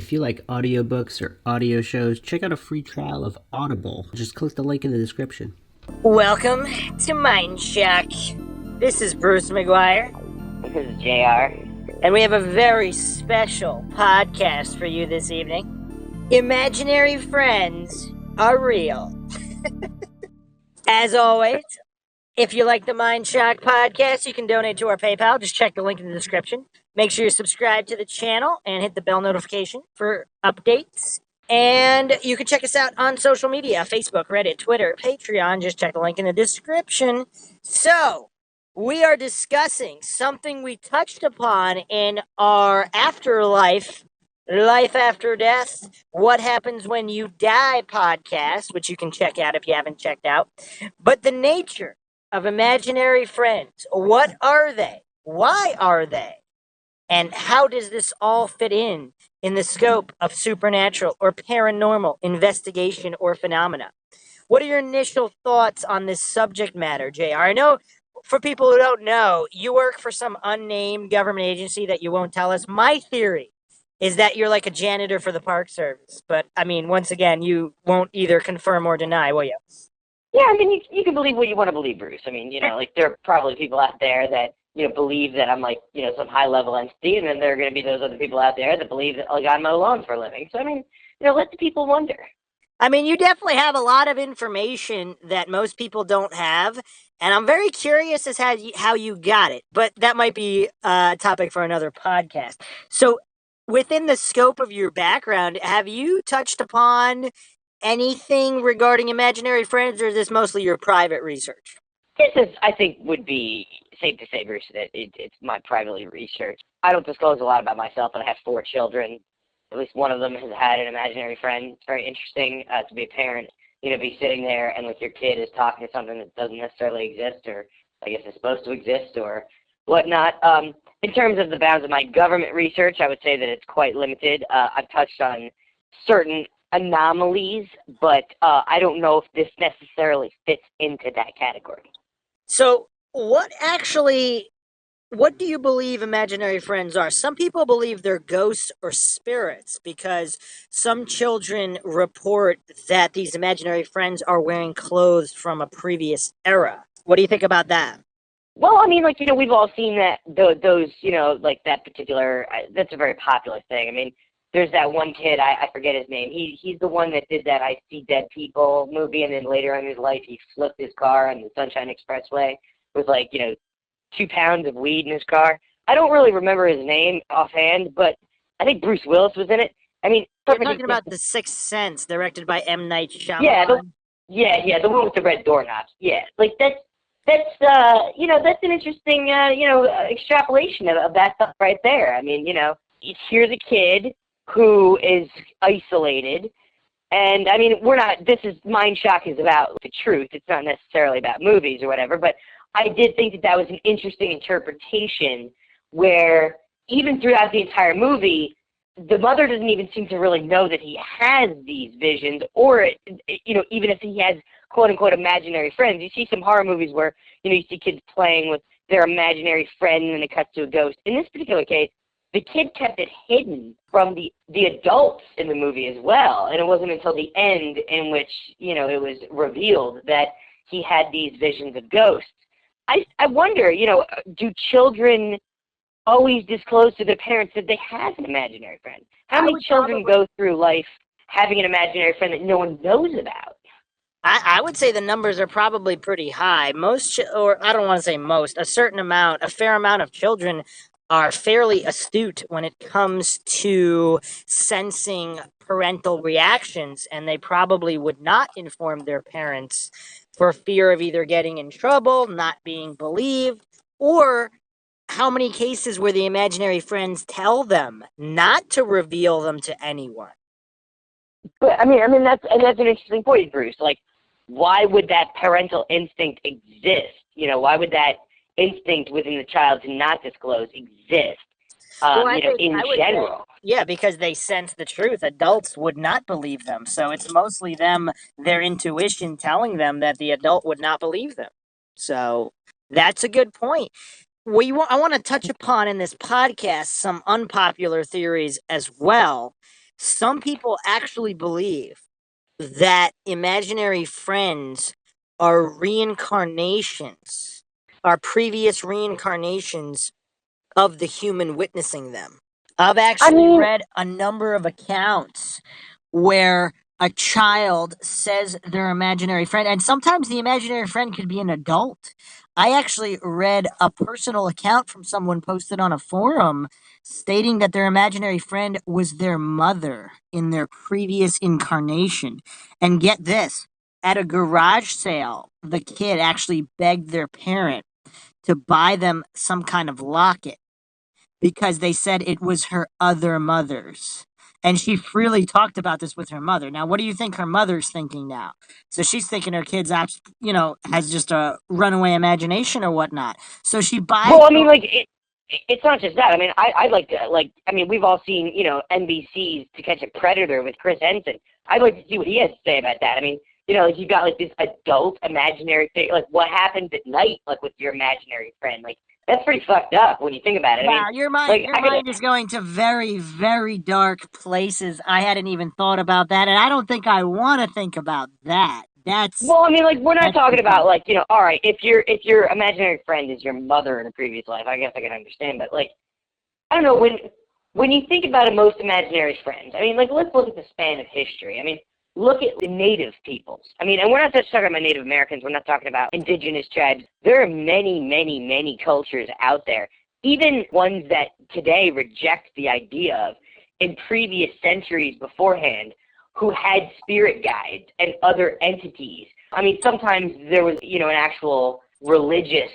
If you like audiobooks or audio shows, check out a free trial of Audible. Just click the link in the description. Welcome to Mindshock. This is Bruce McGuire. This is JR. And we have a very special podcast for you this evening. Imaginary friends are real. As always, if you like the Mindshock podcast, you can donate to our PayPal. Just check the link in the description. Make sure you subscribe to the channel and hit the bell notification for updates. And you can check us out on social media, Facebook, Reddit, Twitter, Patreon. Just check the link in the description. So, we are discussing something we touched upon in our Afterlife, Life After Death, What Happens When You Die podcast, which you can check out if you haven't checked out. But the nature of imaginary friends, what are they? Why are they? And how does this all fit in the scope of supernatural or paranormal investigation or phenomena? What are your initial thoughts on this subject matter, JR? I know for people who don't know, you work for some unnamed government agency that you won't tell us. My theory is that you're like a janitor for the Park Service. But, I mean, once again, you won't either confirm or deny, will you? Yeah, I mean, you can believe what you want to believe, Bruce. I mean, like, there are probably people out there that, believe that I'm, like, some high-level entity, and then there are going to be those other people out there that believe that, like, I mow lawns for a living. So, I mean, let the people wonder. I mean, you definitely have a lot of information that most people don't have, and I'm very curious as how you got it, but that might be a topic for another podcast. So, within the scope of your background, have you touched upon anything regarding imaginary friends, or is this mostly your private research? This is, I think, would be safe to say, Bruce, that it's my privately research. I don't disclose a lot about myself, but I have 4 children. At least one of them has had an imaginary friend. It's very interesting to be a parent, be sitting there and like your kid is talking to something that doesn't necessarily exist, or I guess is supposed to exist, or whatnot. In terms of the bounds of my government research, I would say that it's quite limited. I've touched on certain anomalies, but I don't know if this necessarily fits into that category. So, what do you believe imaginary friends are? Some people believe they're ghosts or spirits because some children report that these imaginary friends are wearing clothes from a previous era. What do you think about that? Well, I mean, like, we've all seen that, those, like that particular, that's a very popular thing. I mean, there's that one kid, I forget his name. He's the one that did that I See Dead People movie, and then later in his life, he flipped his car on the Sunshine Expressway with, like, 2 pounds of weed in his car. I don't really remember his name offhand, but I think Bruce Willis was in it. I mean, you're talking about The Sixth Sense, directed by M. Night Shyamalan. Yeah, the one with the red doorknobs. Yeah, like that's that's an interesting extrapolation of that stuff right there. I mean, here's a kid who is isolated, and I mean, Mindshock is about the truth. It's not necessarily about movies or whatever, but I did think that was an interesting interpretation where even throughout the entire movie, the mother doesn't even seem to really know that he has these visions, or, even if he has quote-unquote imaginary friends. You see some horror movies where, you see kids playing with their imaginary friend and then it cuts to a ghost. In this particular case, the kid kept it hidden from the adults in the movie as well, and it wasn't until the end in which, it was revealed that he had these visions of ghosts. I wonder, do children always disclose to their parents that they have an imaginary friend? How many children go through life having an imaginary friend that no one knows about? I would say the numbers are probably pretty high. Or I don't want to say most, a fair amount of children are fairly astute when it comes to sensing parental reactions, and they probably would not inform their parents for fear of either getting in trouble, not being believed, or how many cases where the imaginary friends tell them not to reveal them to anyone. But I mean that's an interesting point, Bruce. Like, why would that parental instinct exist? Why would that instinct within the child to not disclose exist? In general. Yeah, because they sense the truth. Adults would not believe them. So it's mostly their intuition telling them that the adult would not believe them. So that's a good point. I want to touch upon in this podcast some unpopular theories as well. Some people actually believe that imaginary friends are reincarnations, are previous reincarnations of the human witnessing them. I've I actually mean, read a number of accounts where a child says their imaginary friend, and sometimes the imaginary friend could be an adult. I actually read a personal account from someone posted on a forum stating that their imaginary friend was their mother in their previous incarnation. And get this, at a garage sale, the kid actually begged their parent to buy them some kind of locket because they said it was her other mother's. And she freely talked about this with her mother. Now, what do you think her mother's thinking now? So she's thinking her kid's, has just a runaway imagination or whatnot. So she buys. well, I mean, like it's not just that. I mean, I'd like to I mean, we've all seen NBC's To Catch a Predator with Chris Henson. I'd like to see what he has to say about that. I mean, like you've got like this adult imaginary thing. Like what happens at night, like with your imaginary friend. Like that's pretty fucked up when you think about it. I Wow, mean, your mind, like your mind is going to very, very dark places. I hadn't even thought about that, and I don't think I want to think about that. well, I mean, like we're not That's talking about bizarre. like all right, if your imaginary friend is your mother in a previous life, I guess I can understand. But like I don't know when you think about a most imaginary friend. I mean, like let's look at the span of history. I mean, look at the native peoples. I mean, and we're not just talking about Native Americans. We're not talking about indigenous tribes. There are many, many, many cultures out there, even ones that today reject the idea of in previous centuries beforehand, who had spirit guides and other entities. I mean, sometimes there was, an actual religious,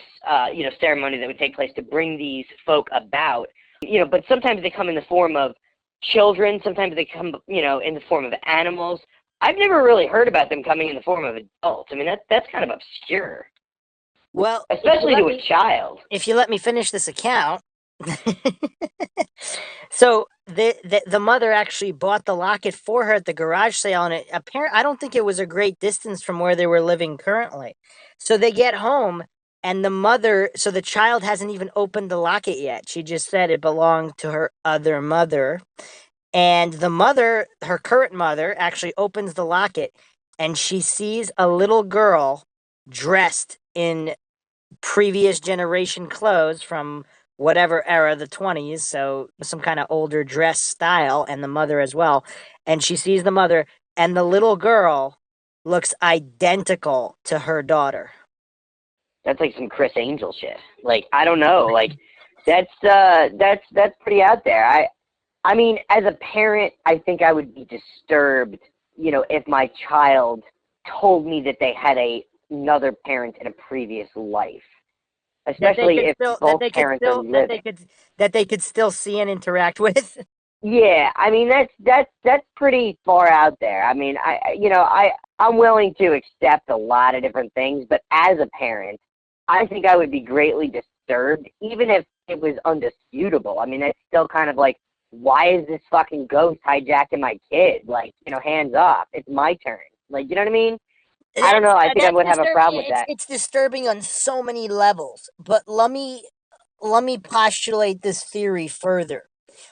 ceremony that would take place to bring these folk about. But sometimes they come in the form of children. Sometimes they come, in the form of animals. I've never really heard about them coming in the form of adults. I mean, that's kind of obscure, Well, especially to a child. if you let me finish this account. So the mother actually bought the locket for her at the garage sale, and I don't think it was a great distance from where they were living currently. So they get home, and so the child hasn't even opened the locket yet. She just said it belonged to her other mother, and the mother, her current mother, actually opens the locket, and she sees a little girl dressed in previous generation clothes from whatever era, the 20s, so some kind of older dress style, and the mother as well. And she sees the mother, and the little girl looks identical to her daughter. That's like some Chris Angel shit. Like I don't know. Like that's pretty out there. I mean, as a parent, I think I would be disturbed, if my child told me that they had another parent in a previous life, especially if both parents are living. That they could still see and interact with. Yeah, I mean that's pretty far out there. I mean, I'm willing to accept a lot of different things, but as a parent, I think I would be greatly disturbed, even if it was undisputable. I mean, it's still kind of like, why is this fucking ghost hijacking my kid? Like, hands off. It's my turn. Like, you know what I mean? I don't know. I think I would have a problem with that. It's disturbing on so many levels. But let me postulate this theory further.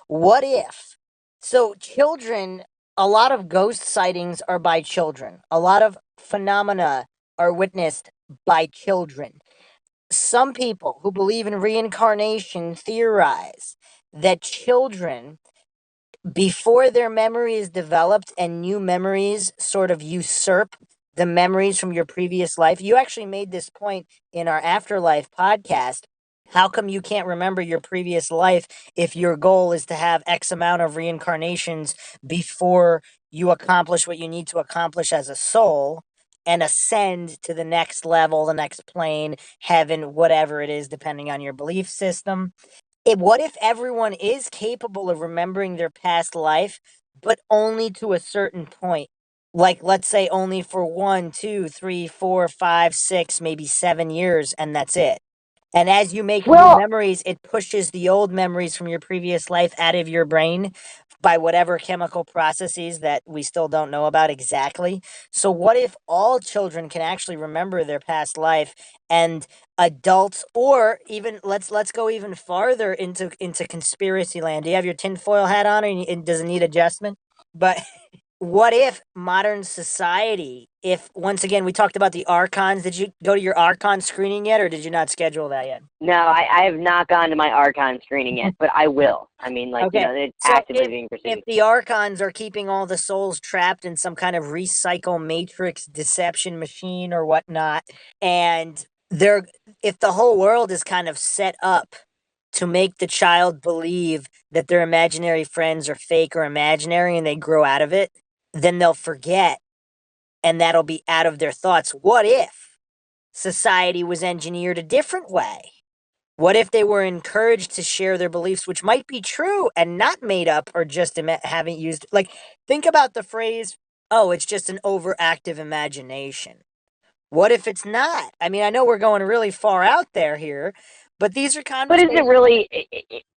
What if? So children, a lot of ghost sightings are by children. A lot of phenomena are witnessed by children. Some people who believe in reincarnation theorize that children, before their memory is developed and new memories sort of usurp the memories from your previous life. You actually made this point in our Afterlife podcast. How come you can't remember your previous life if your goal is to have X amount of reincarnations before you accomplish what you need to accomplish as a soul and ascend to the next level, the next plane, heaven, whatever it is, depending on your belief system? What if everyone is capable of remembering their past life, but only to a certain point? Like, let's say only for 1, 2, 3, 4, 5, 6, maybe 7 years, and that's it. And as you make new Well, memories, it pushes the old memories from your previous life out of your brain by whatever chemical processes that we still don't know about exactly. So what if all children can actually remember their past life, and adults, or even let's go even farther into conspiracy land. Do you have your tinfoil hat on, and does it need adjustment? But what if modern society, if once again we talked about the archons, did you go to your archon screening yet, or did you not schedule that yet? No, I have not gone to my Archon screening yet, but I will. I mean, like, Okay. it's So actively being if pursued. the archons are keeping all the souls trapped in some kind of recycle matrix deception machine or whatnot, and they're if the whole world is kind of set up to make the child believe that their imaginary friends are fake or imaginary and they grow out of it, then they'll forget and that'll be out of their thoughts. What if society was engineered a different way? What if they were encouraged to share their beliefs, which might be true and not made up or just haven't used? Like, think about the phrase, oh, it's just an overactive imagination. What if it's not? I mean, I know we're going really far out there here, but these are But is it conversations. really,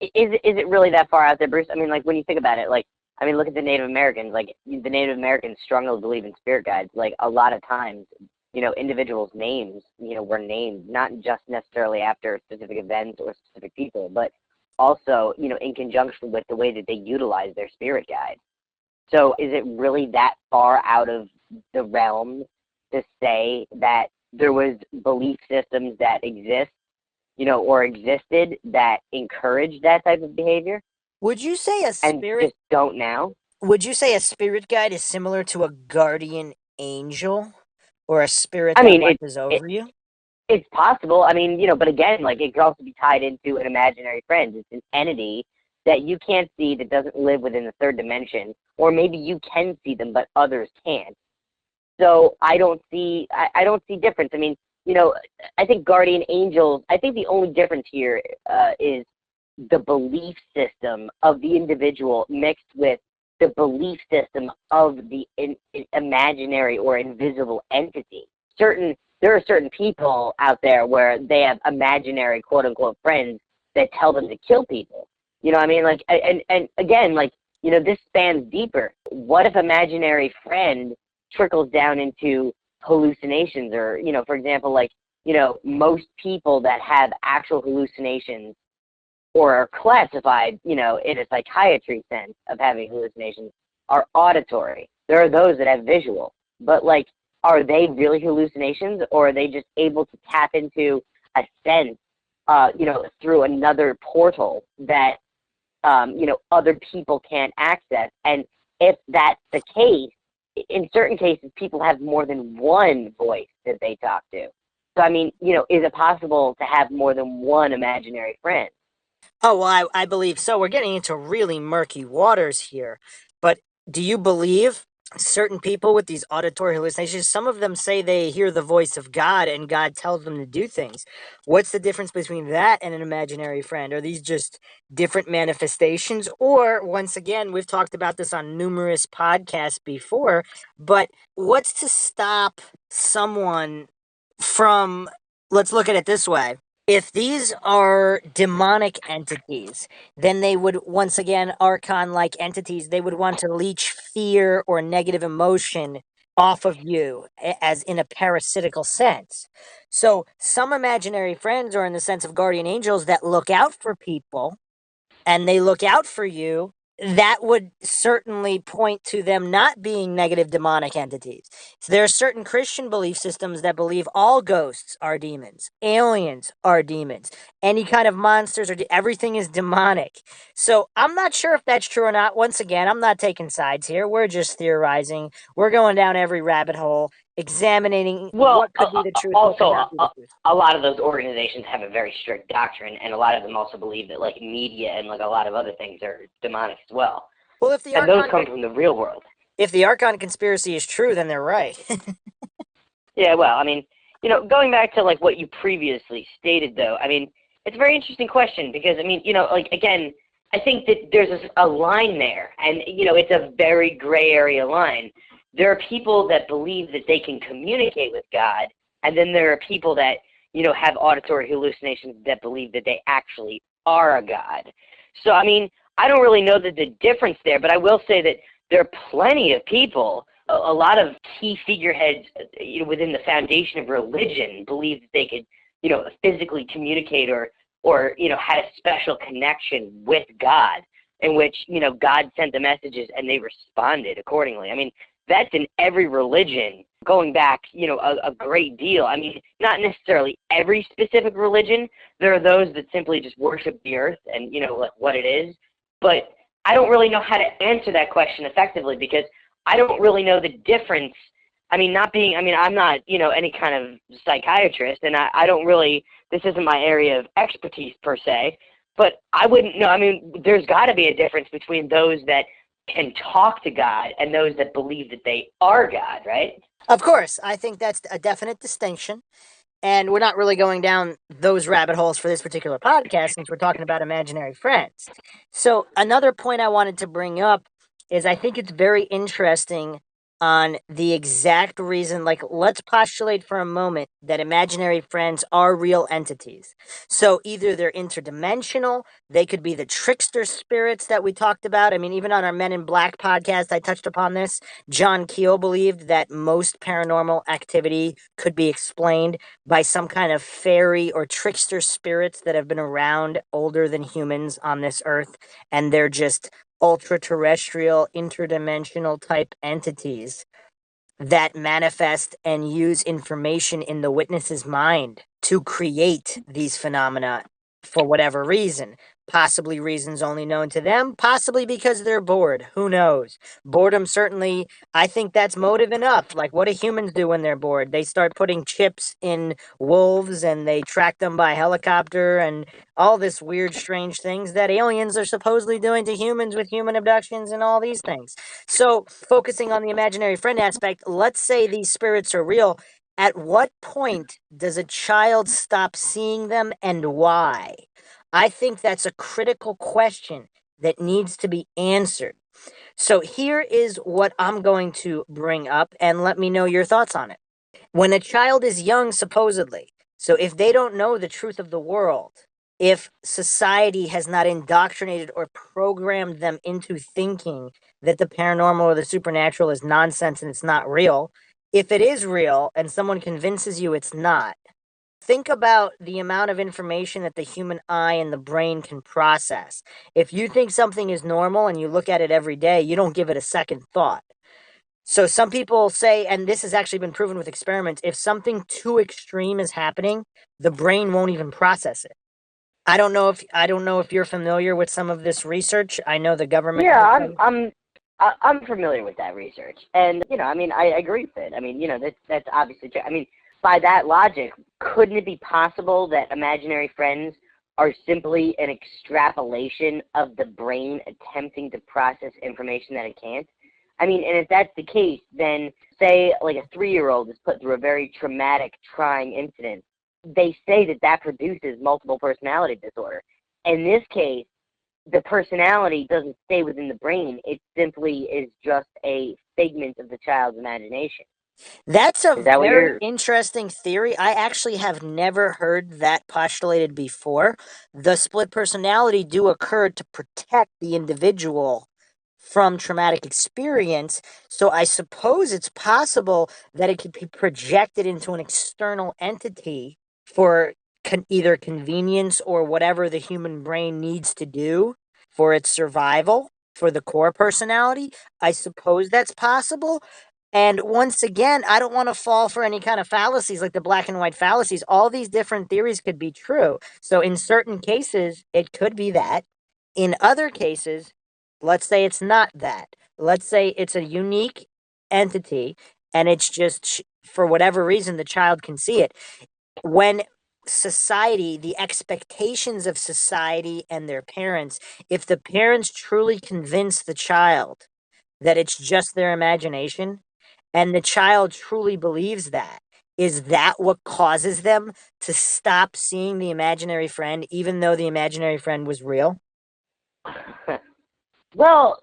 is it really that far out there, Bruce? I mean, like, when you think about it, like, I mean, look at the Native Americans. Like, the Native Americans strongly believe in spirit guides. Like, a lot of times, individuals' names, were named not just necessarily after specific events or specific people, but also, in conjunction with the way that they utilize their spirit guide. So is it really that far out of the realm to say that there was belief systems that exist, or existed that encouraged that type of behavior Would you say a and spirit? just don't now? Would you say a spirit guide is similar to a guardian angel or a spirit I that mean, watches over you? it's possible. I mean, but again, like, it could also be tied into an imaginary friend. It's an entity that you can't see that doesn't live within the third dimension, or maybe you can see them, but others can't. So I don't see difference. I mean, I think guardian angels. I think the only difference here is the belief system of the individual mixed with the belief system of the imaginary or invisible entity. There are certain people out there where they have imaginary quote unquote friends that tell them to kill people. You know what I mean? Like, and again, like, this spans deeper. What if imaginary friend trickles down into hallucinations, or, for example, like, most people that have actual hallucinations or are classified, in a psychiatry sense of having hallucinations are auditory. There are those that have visual, but, like, are they really hallucinations, or are they just able to tap into a sense, through another portal that, other people can't access? And if that's the case, in certain cases, people have more than one voice that they talk to. So, I mean, is it possible to have more than one imaginary friend? Oh, well, I believe so. We're getting into really murky waters here. But do you believe certain people with these auditory hallucinations, some of them say they hear the voice of God and God tells them to do things. What's the difference between that and an imaginary friend? Are these just different manifestations? Or, once again, we've talked about this on numerous podcasts before, but what's to stop someone from, let's look at it this way. If these are demonic entities, then they would, once again, archon like entities, they would want to leech fear or negative emotion off of you, as in a parasitical sense. So, some imaginary friends are in the sense of guardian angels that look out for people and they look out for you, that would certainly point to them not being negative demonic entities. So there are certain Christian belief systems that believe all ghosts are demons, aliens are demons, any kind of monsters or everything is demonic. So I'm not sure if that's true or not. Once again, I'm not taking sides here. We're just theorizing. We're going down every rabbit hole, examining Well, what could be the truth, what could also, not be the truth. a lot of those organizations have a very strict doctrine, and a lot of them also believe that, like, media and, like, a lot of other things are demonic as well. Well, if the And those archon come from the real world. if the archon conspiracy is true, then they're right. Yeah, well, I mean, going back to, like, what you previously stated, though, I mean, it's a very interesting question because, I mean, like, again, I think that there's a line there, and, it's a very gray area line. There are people that believe that they can communicate with God, and then there are people that, have auditory hallucinations that believe that they actually are a God. So, I mean, I don't really know the difference there, but I will say that there are plenty of people, a lot of key figureheads, within the foundation of religion believe that they could, physically communicate or had a special connection with God. in which, God sent the messages and they responded accordingly. I mean, that's in every religion going back, a great deal. I mean, not necessarily every specific religion. There are those that simply just worship the earth and, what it is. But I don't really know how to answer that question effectively because I don't really know the difference. I'm not, any kind of psychiatrist, and I don't really, this isn't my area of expertise per se, but I wouldn't know. I mean, there's got to be a difference between those that can talk to God and those that believe that they are God, right? Of course, I think that's a definite distinction. And we're not really going down those rabbit holes for this particular podcast since we're talking about imaginary friends. So, another point I wanted to bring up is I think it's very interesting on the exact reason. Like, let's postulate for a moment that imaginary friends are real entities. So, either they're interdimensional, they could be the trickster spirits that we talked about. I mean, even on our Men in Black podcast, I touched upon this. John Keel believed that most paranormal activity could be explained by some kind of fairy or trickster spirits that have been around older than humans on this earth, and they're just ultra-terrestrial, interdimensional type entities that manifest and use information in the witness's mind to create these phenomena for whatever reason. Possibly reasons only known to them, possibly because they're bored. Who knows? Boredom certainly, I think that's motive enough. Like, what do humans do when they're bored? They start putting chips in wolves and they track them by helicopter and all this weird, strange things that aliens are supposedly doing to humans with human abductions and all these things. So, focusing on the imaginary friend aspect, let's say these spirits are real. At what point does a child stop seeing them and why? I think that's a critical question that needs to be answered. So here is what I'm going to bring up, and let me know your thoughts on it. When a child is young, supposedly, so if they don't know the truth of the world, if society has not indoctrinated or programmed them into thinking that the paranormal or the supernatural is nonsense and it's not real, if it is real and someone convinces you it's not, think about the amount of information that the human eye and the brain can process. If you think something is normal and you look at it every day, you don't give it a second thought. So some people say, and this has actually been proven with experiments, if something too extreme is happening, the brain won't even process it. I don't know if you're familiar with some of this research. I know the government. Yeah, I'm familiar with that research, and I agree with it. I mean, that's obviously true. I mean, by that logic, couldn't it be possible that imaginary friends are simply an extrapolation of the brain attempting to process information that it can't? I mean, and if that's the case, then say like a 3-year-old is put through a very traumatic, trying incident. They say that produces multiple personality disorder. In this case, the personality doesn't stay within the brain. It simply is just a figment of the child's imagination. That's a Is that what very you're... interesting theory. I actually have never heard that postulated before. The split personality do occur to protect the individual from traumatic experience. So I suppose it's possible that it could be projected into an external entity for either convenience or whatever the human brain needs to do for its survival, for the core personality. I suppose that's possible. And once again, I don't want to fall for any kind of fallacies like the black and white fallacies. All these different theories could be true. So in certain cases, it could be that. In other cases, let's say it's not that. Let's say it's a unique entity and it's just for whatever reason the child can see it. When society, the expectations of society and their parents, if the parents truly convince the child that it's just their imagination, and the child truly believes that, is that what causes them to stop seeing the imaginary friend, even though the imaginary friend was real? Well,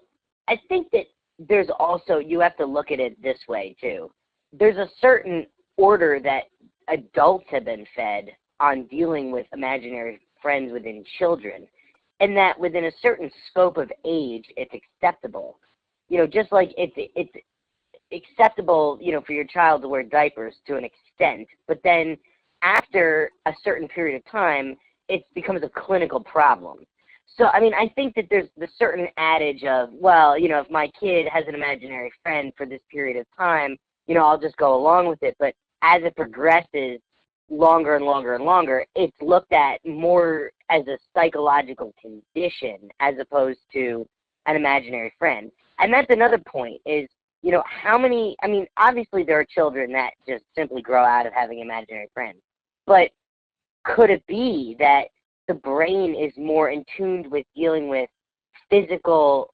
I think that there's also, you have to look at it this way too. There's a certain order that adults have been fed on dealing with imaginary friends within children, and that within a certain scope of age, it's acceptable. Just like it's acceptable, for your child to wear diapers to an extent, but then after a certain period of time, it becomes a clinical problem. So, I mean, I think that there's the certain adage of, well, if my kid has an imaginary friend for this period of time, I'll just go along with it. But as it progresses longer and longer and longer, it's looked at more as a psychological condition as opposed to an imaginary friend. And that's another point is, how many, I mean, obviously there are children that just simply grow out of having imaginary friends. But could it be that the brain is more in tune with dealing with physical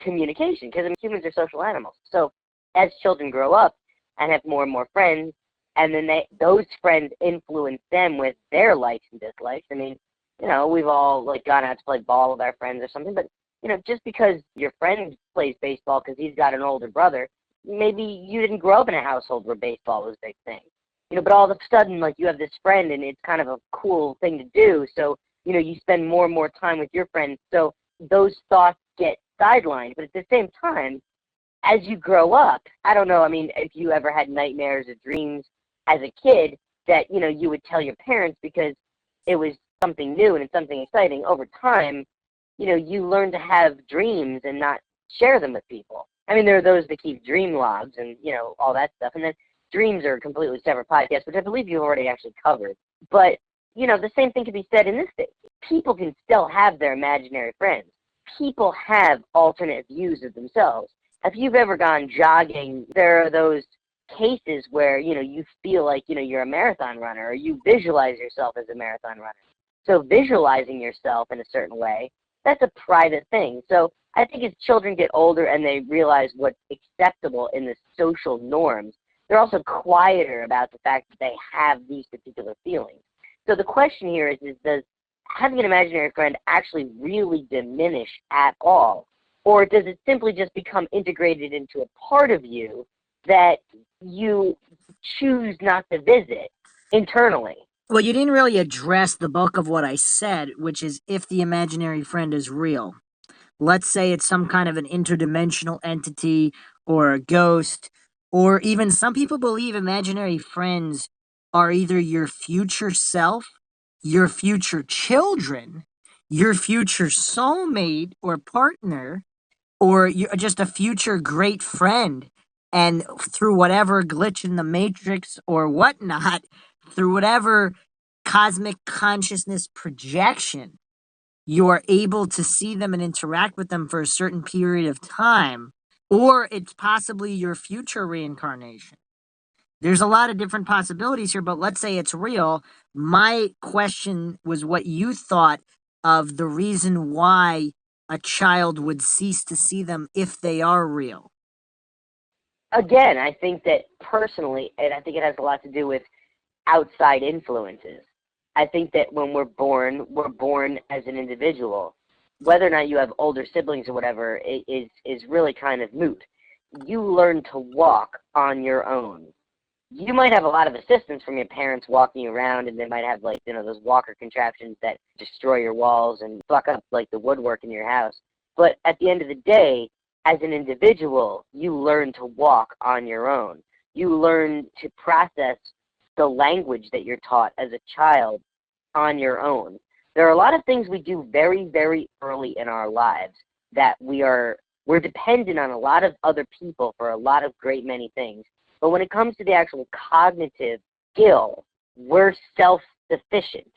communication? Because humans are social animals. So as children grow up and have more and more friends, and then those friends influence them with their likes and dislikes. I mean, we've all gone out to play ball with our friends or something, but just because your friend plays baseball because he's got an older brother, maybe you didn't grow up in a household where baseball was a big thing. But all of a sudden, you have this friend, and it's kind of a cool thing to do. So, you spend more and more time with your friends. So those thoughts get sidelined. But at the same time, as you grow up, I don't know, I mean, if you ever had nightmares or dreams as a kid that, you would tell your parents because it was something new and it's something exciting. Over time, you learn to have dreams and not share them with people. I mean, there are those that keep dream logs and, all that stuff. And then dreams are a completely separate podcast, which I believe you've already actually covered. But, the same thing can be said in this case. People can still have their imaginary friends. People have alternate views of themselves. If you've ever gone jogging, there are those cases where, you feel like, you're a marathon runner or you visualize yourself as a marathon runner. So visualizing yourself in a certain way, that's a private thing. So I think as children get older and they realize what's acceptable in the social norms, they're also quieter about the fact that they have these particular feelings. So the question here is does having an imaginary friend actually really diminish at all? Or does it simply just become integrated into a part of you that you choose not to visit internally? Well, you didn't really address the bulk of what I said, which is if the imaginary friend is real. Let's say it's some kind of an interdimensional entity or a ghost, or even some people believe imaginary friends are either your future self, your future children, your future soulmate or partner, or you're just a future great friend. And through whatever glitch in the matrix or whatnot, through whatever cosmic consciousness projection, you are able to see them and interact with them for a certain period of time, or it's possibly your future reincarnation. There's a lot of different possibilities here, but let's say it's real. My question was what you thought of the reason why a child would cease to see them if they are real. Again, I think that personally, and I think it has a lot to do with outside influences. I think that when we're born as an individual. Whether or not you have older siblings or whatever is really kind of moot. You learn to walk on your own. You might have a lot of assistance from your parents walking you around, and they might have those walker contraptions that destroy your walls and fuck up the woodwork in your house. But at the end of the day, as an individual, you learn to walk on your own. You learn to process the language that you're taught as a child on your own. There are a lot of things we do very, very early in our lives that we're dependent on a lot of other people for a lot of great many things. But when it comes to the actual cognitive skill, we're self-sufficient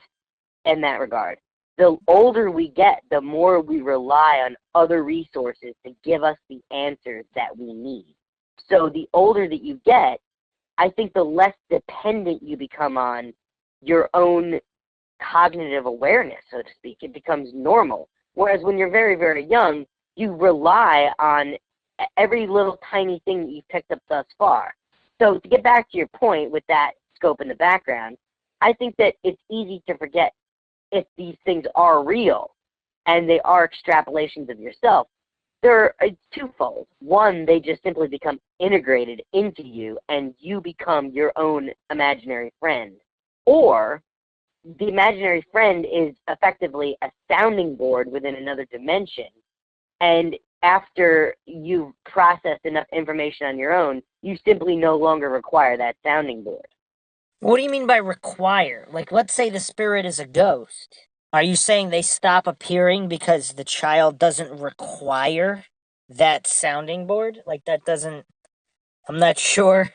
in that regard. The older we get, the more we rely on other resources to give us the answers that we need. So the older that you get, I think the less dependent you become on your own cognitive awareness, so to speak. It becomes normal. Whereas when you're very, very young, you rely on every little tiny thing that you've picked up thus far. So to get back to your point with that scope in the background, I think that it's easy to forget if these things are real and they are extrapolations of yourself. They're twofold. One, they just simply become integrated into you and you become your own imaginary friend. Or the imaginary friend is effectively a sounding board within another dimension. And after you've processed enough information on your own, you simply no longer require that sounding board. What do you mean by require? Let's say the spirit is a ghost. Are you saying they stop appearing because the child doesn't require that sounding board? Like that doesn't. I'm not sure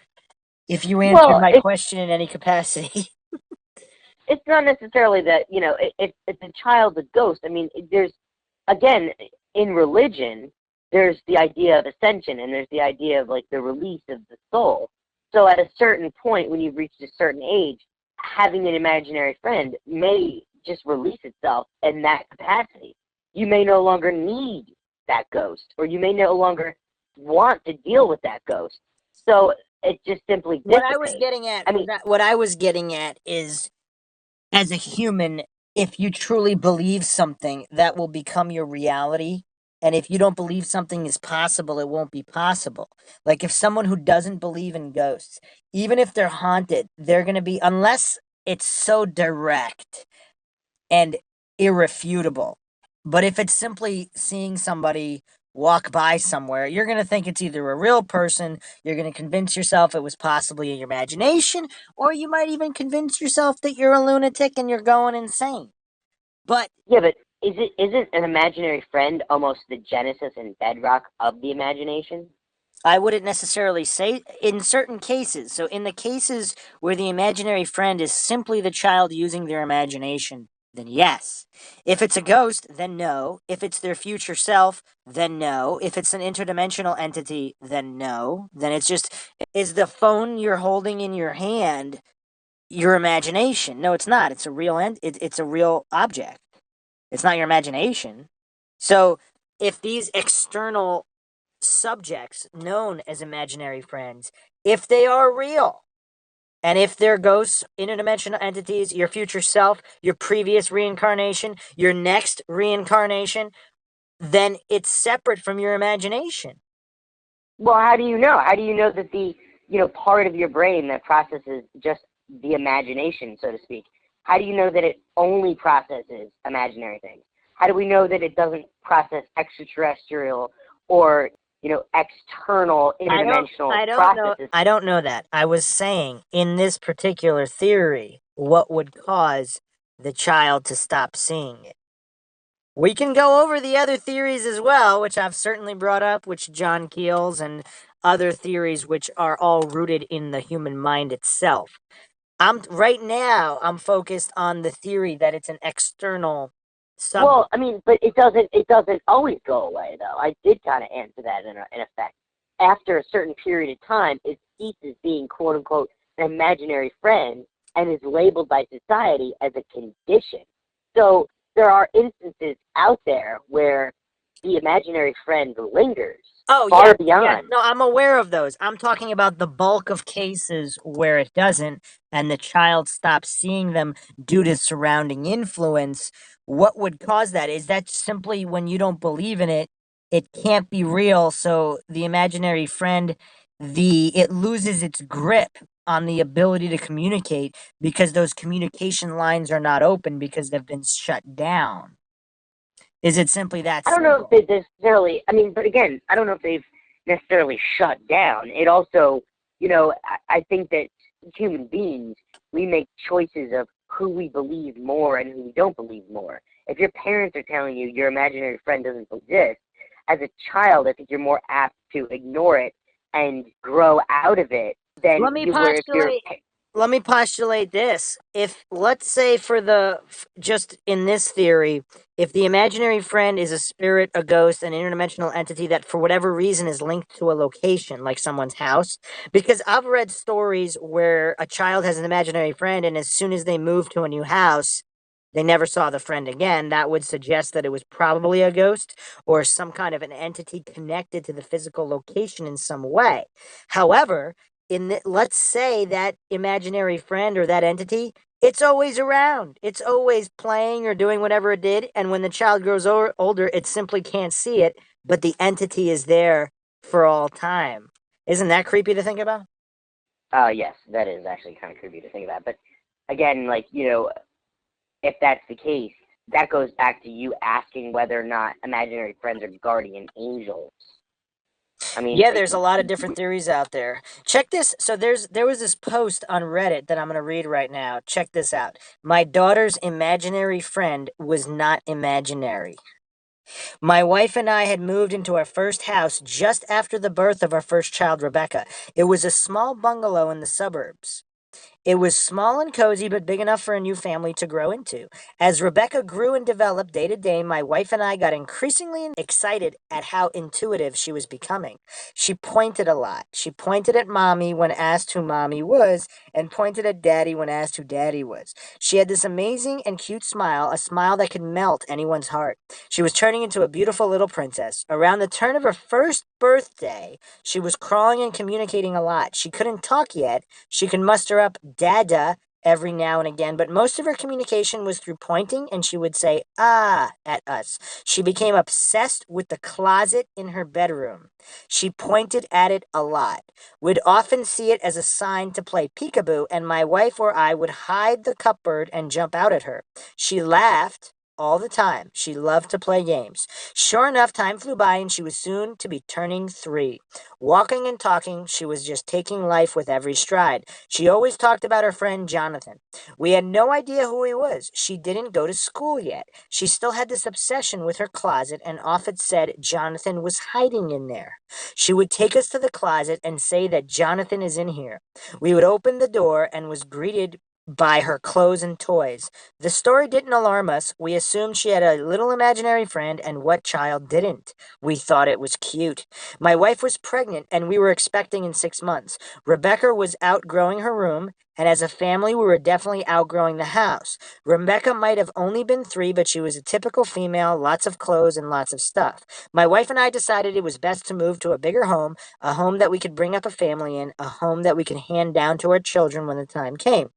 if you answered Well, my question in any capacity. it's not necessarily that, you know, if the child's a ghost. I mean, there's, again, in religion, there's the idea of ascension, and there's the idea of like the release of the soul. So at a certain point, when you've reached a certain age, having an imaginary friend may just release itself in that capacity. You may no longer need that ghost, or you may no longer want to deal with that ghost. So it just simply What I was dissipates. getting at, I mean, what I was getting at is, as a human, if you truly believe something, that will become your reality. And if you don't believe something is possible, it won't be possible. Like if someone who doesn't believe in ghosts, even if they're haunted, they're going to be, unless it's so direct and irrefutable. But if it's simply seeing somebody walk by somewhere, you're going to think it's either a real person, you're going to convince yourself it was possibly in your imagination, or you might even convince yourself that you're a lunatic and you're going insane. But yeah, but isn't an imaginary friend almost the genesis and bedrock of the imagination? I wouldn't necessarily say in certain cases. So, in the cases where the imaginary friend is simply the child using their imagination, then yes. If it's a ghost, then no. If it's their future self, then no. If it's an interdimensional entity, then no. Then it's just, is the phone you're holding in your hand your imagination? No, it's not. It's a real it's a real object. It's not your imagination. So, if these external subjects known as imaginary friends, if they are real, and if they're ghosts, interdimensional entities, your future self, your previous reincarnation, your next reincarnation, then it's separate from your imagination. Well, how do you know? How do you know that the, you know, part of your brain that processes just the imagination, so to speak, how do you know that it only processes imaginary things? How do we know that it doesn't process extraterrestrial or, you know, external interdimensional processes? I don't know that. I was saying in this particular theory, what would cause the child to stop seeing it? We can go over the other theories as well, which I've certainly brought up, which John Keel's and other theories which are all rooted in the human mind itself. I'm focused on the theory that it's an external subject. Well, I mean, but it doesn't always go away though. I did kind of answer that in effect. After a certain period of time, it ceases being quote unquote an imaginary friend and is labeled by society as a condition. So there are instances out there where the imaginary friend lingers Oh, far yes, yes. beyond. No, I'm aware of those. I'm talking about the bulk of cases where it doesn't, and the child stops seeing them due to surrounding influence. What would cause that? Is that simply when you don't believe in it, it can't be real, so the imaginary friend, it loses its grip on the ability to communicate because those communication lines are not open because they've been shut down. Is it simply that I don't know simple? if they necessarily. I mean, but again, I don't know if they've necessarily shut down. It also, you know, I think that human beings, we make choices of who we believe more and who we don't believe more. If your parents are telling you your imaginary friend doesn't exist, as a child, I think you're more apt to ignore it and grow out of it than Let me you were if you're. postulate let me postulate this. If, let's say, for the just in this theory, if the imaginary friend is a spirit, a ghost, an interdimensional entity that for whatever reason is linked to a location, like someone's house, because I've read stories where a child has an imaginary friend, and as soon as they move to a new house, they never saw the friend again. That would suggest that it was probably a ghost or some kind of an entity connected to the physical location in some way. However, let's say that imaginary friend or that entity, it's always around, it's always playing or doing whatever it did, and when the child grows older it simply can't see it, but the entity is there for all time. Isn't that creepy to think about? Yes, that is actually kind of creepy to think about. But again, like, you know, if that's the case, that goes back to you asking whether or not imaginary friends are guardian angels. I mean, Yeah, there's a lot of different theories out there. Check this. So there was this post on Reddit that I'm going to read right now. Check this out. My daughter's imaginary friend was not imaginary. My wife and I had moved into our first house just after the birth of our first child, Rebecca. It was a small bungalow in the suburbs. It was small and cozy, but big enough for a new family to grow into. As Rebecca grew and developed day to day, my wife and I got increasingly excited at how intuitive she was becoming. She pointed a lot. She pointed at mommy when asked who mommy was, and pointed at daddy when asked who daddy was. She had this amazing and cute smile, a smile that could melt anyone's heart. She was turning into a beautiful little princess. Around the turn of her first birthday, she was crawling and communicating a lot. She couldn't talk yet. She could muster up dada every now and again, but most of her communication was through pointing, and she would say ah at us. She became obsessed with the closet in her bedroom. She pointed at it a lot. We'd often see it as a sign to play peekaboo, and my wife or I would hide the cupboard and jump out at her. She laughed all the time. She loved to play games. Sure enough, time flew by and she was soon to be turning 3. Walking and talking, she was just taking life with every stride. She always talked about her friend Jonathan. We had no idea who he was. She didn't go to school yet. She still had this obsession with her closet and often said Jonathan was hiding in there. She would take us to the closet and say that Jonathan is in here. We would open the door and was greeted by her clothes and toys. The story didn't alarm us. We assumed she had a little imaginary friend, and what child didn't? We thought it was cute. My wife was pregnant, and we were expecting in 6 months. Rebecca was outgrowing her room, and as a family, we were definitely outgrowing the house. Rebecca might have only been 3, but she was a typical female, lots of clothes and lots of stuff. My wife and I decided it was best to move to a bigger home, a home that we could bring up a family in, a home that we could hand down to our children when the time came.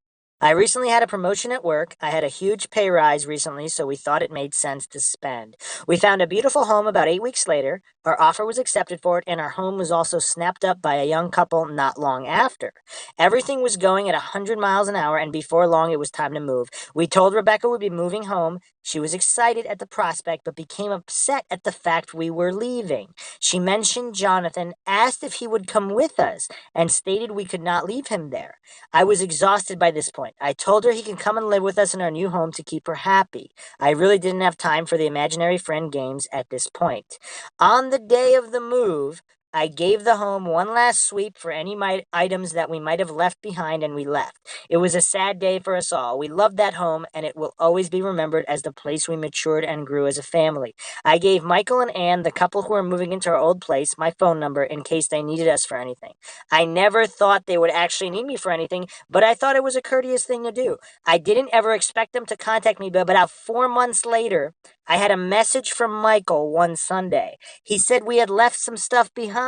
I recently had a promotion at work. I had a huge pay rise recently, so we thought it made sense to spend. We found a beautiful home about 8 weeks later. Our offer was accepted for it, and our home was also snapped up by a young couple not long after. Everything was going at 100 miles an hour, and before long, it was time to move. We told Rebecca we'd be moving home. She was excited at the prospect, but became upset at the fact we were leaving. She mentioned Jonathan, asked if he would come with us, and stated we could not leave him there. I was exhausted by this point. I told her he can come and live with us in our new home to keep her happy. I really didn't have time for the imaginary friend games at this point. On the day of the move, I gave the home one last sweep for any items that we might have left behind, and we left. It was a sad day for us all. We loved that home, and it will always be remembered as the place we matured and grew as a family. I gave Michael and Anne, the couple who were moving into our old place, my phone number in case they needed us for anything. I never thought they would actually need me for anything, but I thought it was a courteous thing to do. I didn't ever expect them to contact me, but about 4 months later, I had a message from Michael one Sunday. He said we had left some stuff behind.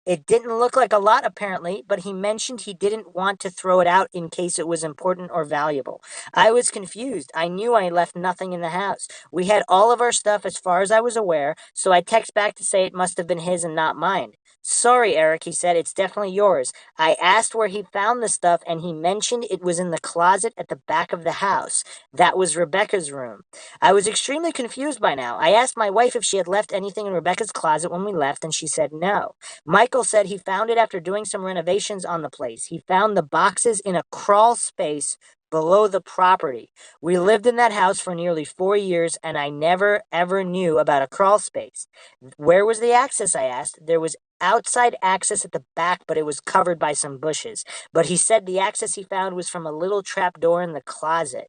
It didn't look like a lot, apparently, but he mentioned he didn't want to throw it out in case it was important or valuable. I was confused. I knew I left nothing in the house. We had all of our stuff as far as I was aware, so I text back to say it must have been his and not mine. Sorry, Eric, he said, it's definitely yours. I asked where he found the stuff, and he mentioned it was in the closet at the back of the house. That was Rebecca's room. I was extremely confused by now. I asked my wife if she had left anything in Rebecca's closet when we left, and she said no. Michael said he found it after doing some renovations on the place. He found the boxes in a crawl space below the property. We lived in that house for nearly 4 years, and I never, ever knew about a crawl space. Where was the access, I asked. There was outside access at the back, but it was covered by some bushes. But he said the access he found was from a little trap door in the closet.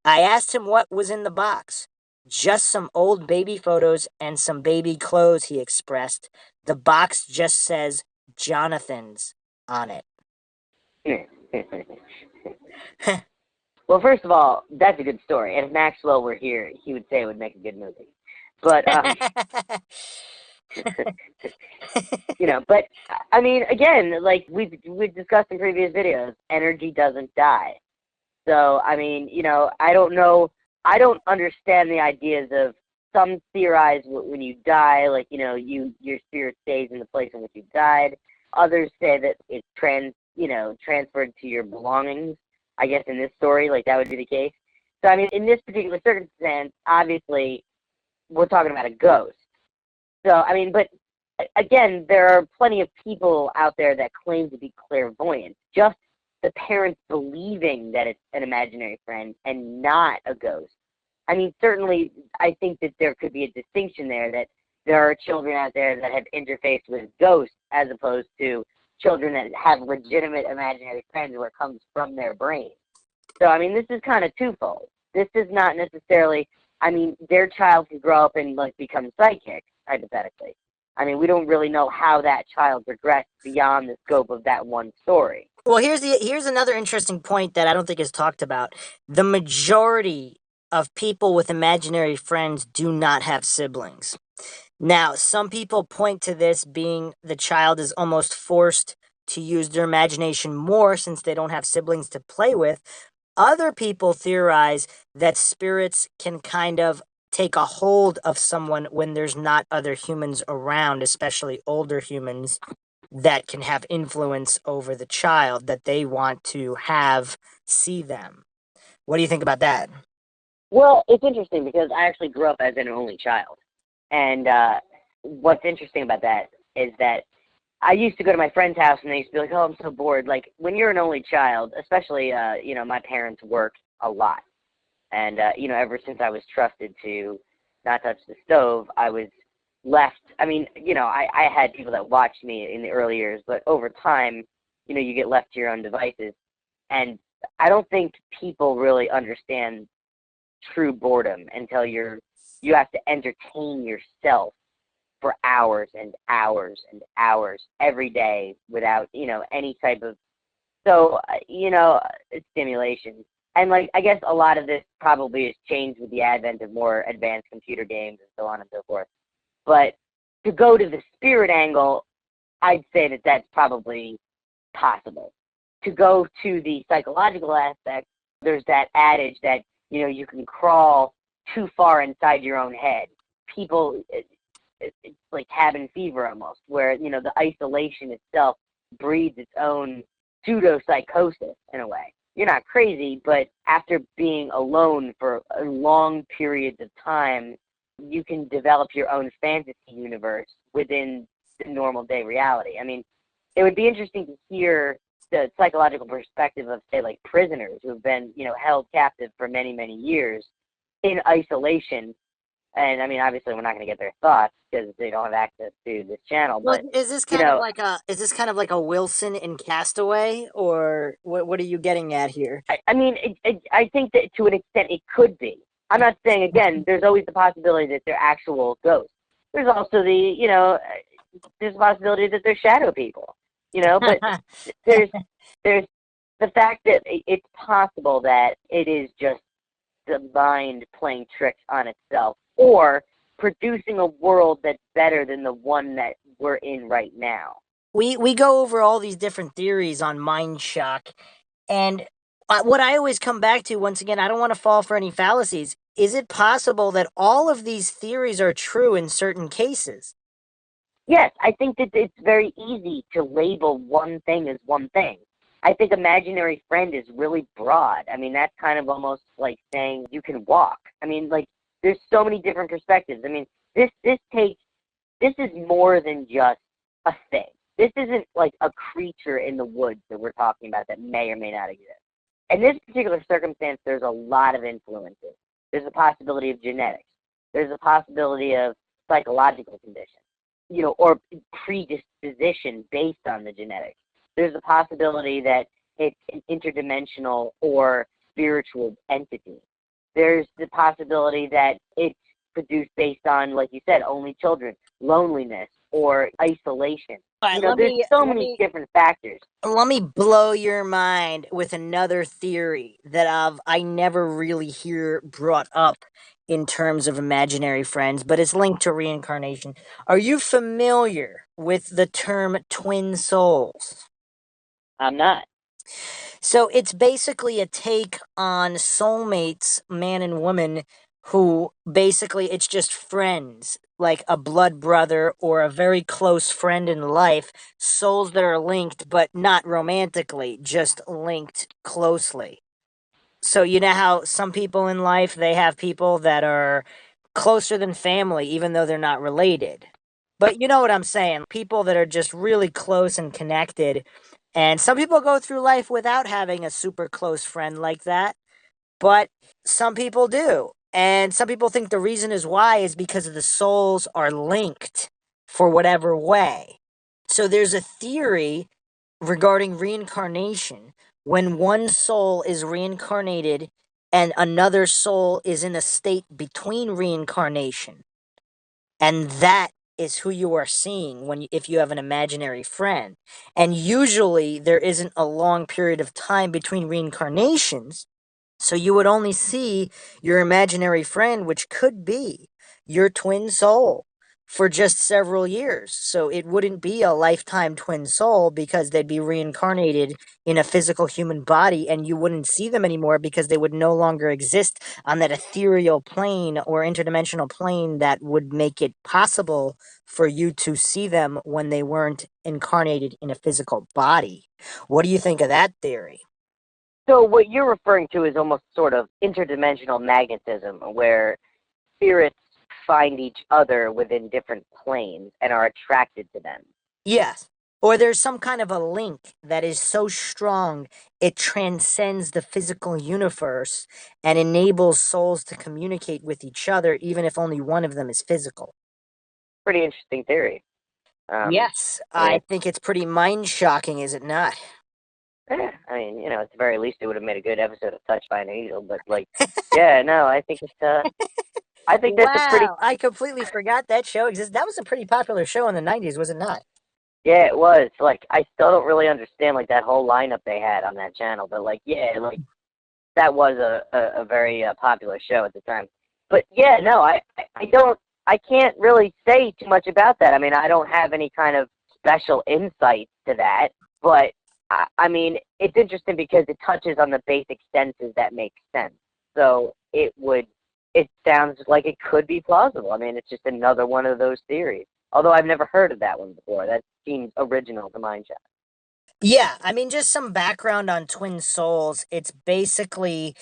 I asked him what was in the box. Just some old baby photos and some baby clothes, he expressed. The box just says Jonathan's on it. Well, first of all, that's a good story. And if Maxwell were here, he would say it would make a good movie. But but I mean, again, like we've discussed in previous videos, energy doesn't die. So I mean, I don't know. I don't understand the ideas of some theorize when you die, like your spirit stays in the place in which you died. Others say that it's transferred to your belongings. I guess in this story, like that would be the case. So I mean, in this particular circumstance, obviously, we're talking about a ghost. So I mean, but again, there are plenty of people out there that claim to be clairvoyant. Just the parents believing that it's an imaginary friend and not a ghost. I mean, certainly, I think that there could be a distinction there, that there are children out there that have interfaced with ghosts as opposed to children that have legitimate imaginary friends where it comes from their brain. So, I mean, this is kind of twofold. This is not necessarily, I mean, their child could grow up and, like, become psychic, hypothetically. I mean, we don't really know how that child progressed beyond the scope of that one story. Well, here's another interesting point that I don't think is talked about. The majority of people with imaginary friends do not have siblings. Now, some people point to this being the child is almost forced to use their imagination more since they don't have siblings to play with. Other people theorize that spirits can kind of take a hold of someone when there's not other humans around, especially older humans, that can have influence over the child that they want to have see them. What do you think about that? Well, it's interesting because I actually grew up as an only child. And what's interesting about that is that I used to go to my friend's house and they used to be like, oh, I'm so bored. Like, when you're an only child, especially, my parents work a lot. And, ever since I was trusted to not touch the stove, I was left. I mean, I had people that watched me in the early years, but over time, you get left to your own devices. And I don't think people really understand true boredom until you have to entertain yourself for hours and hours and hours every day without, any type of, so, stimulation. And, like, I guess a lot of this probably has changed with the advent of more advanced computer games and so on and so forth. But to go to the spirit angle, I'd say that that's probably possible. To go to the psychological aspect, there's that adage that, you can crawl too far inside your own head. People, it's like cabin fever almost, where, the isolation itself breeds its own pseudo-psychosis in a way. You're not crazy, but after being alone for long periods of time, you can develop your own fantasy universe within the normal day reality. I mean, it would be interesting to hear the psychological perspective of, say, like prisoners who have been, held captive for many, many years in isolation. And I mean, obviously, we're not going to get their thoughts because they don't have access to this channel. Well, But is this kind of like a Wilson in Castaway, or what are you getting at here? I mean, I think that to an extent it could be. I'm not saying, again, there's always the possibility that they're actual ghosts. There's also there's a possibility that they're shadow people, but there's the fact that it's possible that it is just the mind playing tricks on itself or producing a world that's better than the one that we're in right now. We go over all these different theories on Mindshock, and what I always come back to, once again, I don't want to fall for any fallacies. Is it possible that all of these theories are true in certain cases? Yes, I think that it's very easy to label one thing as one thing. I think imaginary friend is really broad. I mean, that's kind of almost like saying you can walk. I mean, like, there's so many different perspectives. I mean, this is more than just a thing. This isn't like a creature in the woods that we're talking about that may or may not exist. In this particular circumstance, there's a lot of influences. There's a possibility of genetics. There's a possibility of psychological conditions, or predisposition based on the genetics. There's a possibility that it's an interdimensional or spiritual entity. There's the possibility that it's produced based on, like you said, only children, loneliness, or isolation. All right, There's so many different factors. let me blow your mind with another theory that I never really hear brought up in terms of imaginary friends, but it's linked to reincarnation. Are you familiar with the term twin souls? I'm not. So it's basically a take on soulmates, man and woman, who basically it's just friends, like a blood brother or a very close friend in life, souls that are linked, but not romantically, just linked closely. So you know how some people in life, they have people that are closer than family, even though they're not related. But you know what I'm saying? People that are just really close and connected. And some people go through life without having a super close friend like that, but some people do. And some people think the reason is why is because of the souls are linked for whatever way. So there's a theory regarding reincarnation. When one soul is reincarnated and another soul is in a state between reincarnation, and that is who you are seeing if you have an imaginary friend. And usually there isn't a long period of time between reincarnations, so you would only see your imaginary friend, which could be your twin soul, for just several years. So it wouldn't be a lifetime twin soul because they'd be reincarnated in a physical human body, and you wouldn't see them anymore because they would no longer exist on that ethereal plane or interdimensional plane that would make it possible for you to see them when they weren't incarnated in a physical body. What do you think of that theory? So what you're referring to is almost sort of interdimensional magnetism, where spirits find each other within different planes and are attracted to them. Yes. Or there's some kind of a link that is so strong it transcends the physical universe and enables souls to communicate with each other, even if only one of them is physical. Pretty interesting theory. Um, Yes, I mean, I think it's pretty mind shocking, is it not? I mean, at the very least, it would have made a good episode of Touched by an Angel. But like, yeah, no, I think I think that's a pretty, Wow, I completely forgot that show exists. That was a pretty popular show in the 90s, was it not? yeah, it was. Like, I still don't really understand like that whole lineup they had on that channel. But like, yeah, like that was a very popular show at the time. But yeah, no, I don't, I can't really say too much about that. I mean, I don't have any kind of special insight to that. But I mean, it's interesting because it touches on the basic senses that make sense. So it sounds like it could be plausible. I mean, it's just another one of those theories. Although I've never heard of that one before. That seems original to Mindshock. Yeah, I mean, just some background on twin souls. It's basically